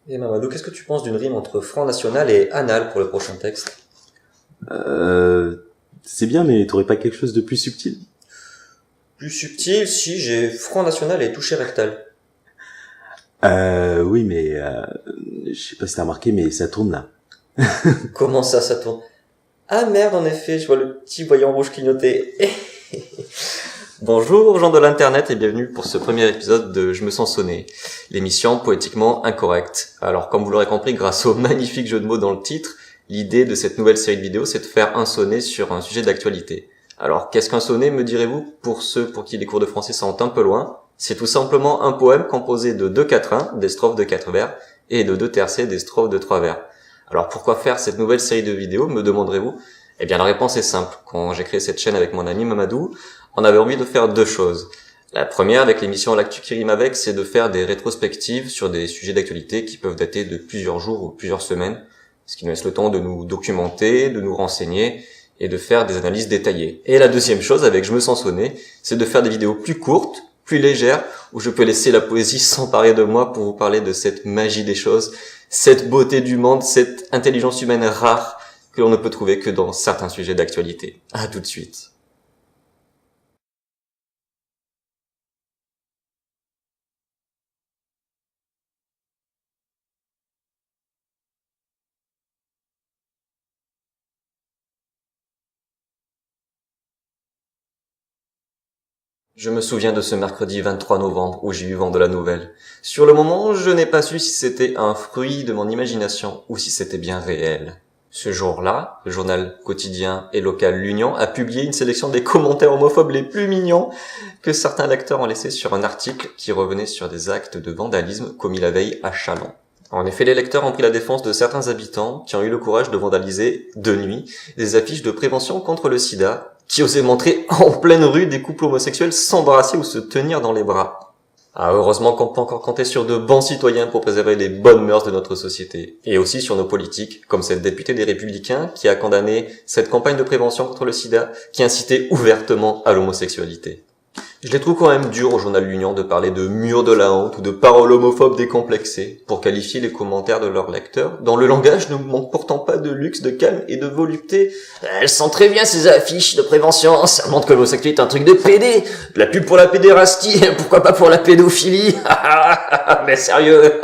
Et Mamadou, qu'est-ce que tu penses d'une rime entre Front National et anal pour le prochain texte? C'est bien, mais t'aurais pas quelque chose de plus subtil? Plus subtil, si j'ai Front National et toucher rectal. Oui, mais je sais pas si t'as remarqué, mais ça tourne là. Comment ça tourne? Ah merde, en effet, je vois le petit voyant rouge clignoter. Bonjour gens de l'internet et bienvenue pour ce premier épisode de Je me sens sonné, l'émission poétiquement incorrecte. Alors comme vous l'aurez compris grâce au magnifique jeu de mots dans le titre, l'idée de cette nouvelle série de vidéos c'est de faire un sonnet sur un sujet d'actualité. Alors qu'est-ce qu'un sonnet me direz-vous pour ceux pour qui les cours de français sont un peu loin? C'est tout simplement un poème composé de 2 quatrains, des strophes de 4 vers, et de 2 tercets, des strophes de 3 vers. Alors pourquoi faire cette nouvelle série de vidéos, me demanderez-vous? Eh bien la réponse est simple. Quand j'ai créé cette chaîne avec mon ami Mamadou, on avait envie de faire deux choses. La première, avec l'émission L'actu qui rime avec, c'est de faire des rétrospectives sur des sujets d'actualité qui peuvent dater de plusieurs jours ou plusieurs semaines, ce qui nous laisse le temps de nous documenter, de nous renseigner et de faire des analyses détaillées. Et la deuxième chose, avec Je me sens sonné, c'est de faire des vidéos plus courtes, plus légères, où je peux laisser la poésie s'emparer de moi pour vous parler de cette magie des choses, cette beauté du monde, cette intelligence humaine rare que l'on ne peut trouver que dans certains sujets d'actualité. À tout de suite. Je me souviens de ce mercredi 23 novembre où j'ai eu vent de la nouvelle. Sur le moment, je n'ai pas su si c'était un fruit de mon imagination ou si c'était bien réel. Ce jour-là, le journal quotidien et local L'Union a publié une sélection des commentaires homophobes les plus mignons que certains lecteurs ont laissés sur un article qui revenait sur des actes de vandalisme commis la veille à Châlons. En effet, les lecteurs ont pris la défense de certains habitants qui ont eu le courage de vandaliser, de nuit, des affiches de prévention contre le sida, qui osaient montrer en pleine rue des couples homosexuels s'embrasser ou se tenir dans les bras. Ah, heureusement qu'on peut encore compter sur de bons citoyens pour préserver les bonnes mœurs de notre société. Et aussi sur nos politiques, comme cette députée des Républicains qui a condamné cette campagne de prévention contre le sida qui incitait ouvertement à l'homosexualité. Je les trouve quand même dur au journal L'Union de parler de mur de la honte ou de paroles homophobes décomplexées pour qualifier les commentaires de leurs lecteurs, dont le langage ne manque pourtant pas de luxe, de calme et de volupté. Elles sont très bien ces affiches de prévention, ça montre que l'homosexualité est un truc de pédé, de la pub pour la pédérastie, pourquoi pas pour la pédophilie. Mais sérieux.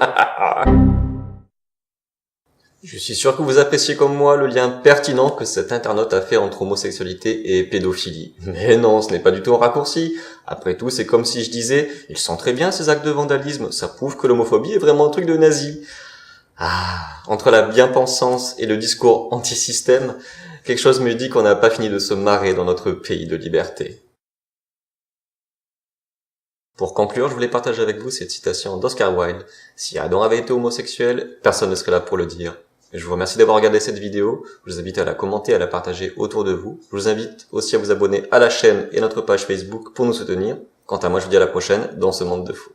Je suis sûr que vous appréciez comme moi le lien pertinent que cet internaute a fait entre homosexualité et pédophilie. Mais non, ce n'est pas du tout un raccourci. Après tout, c'est comme si je disais, ils sont très bien ces actes de vandalisme, ça prouve que l'homophobie est vraiment un truc de nazi. Ah, entre la bien-pensance et le discours anti-système, quelque chose me dit qu'on n'a pas fini de se marrer dans notre pays de liberté. Pour conclure, je voulais partager avec vous cette citation d'Oscar Wilde. Si Adam avait été homosexuel, personne ne serait là pour le dire. Je vous remercie d'avoir regardé cette vidéo, je vous invite à la commenter, à la partager autour de vous. Je vous invite aussi à vous abonner à la chaîne et notre page Facebook pour nous soutenir. Quant à moi, je vous dis à la prochaine dans ce monde de fous.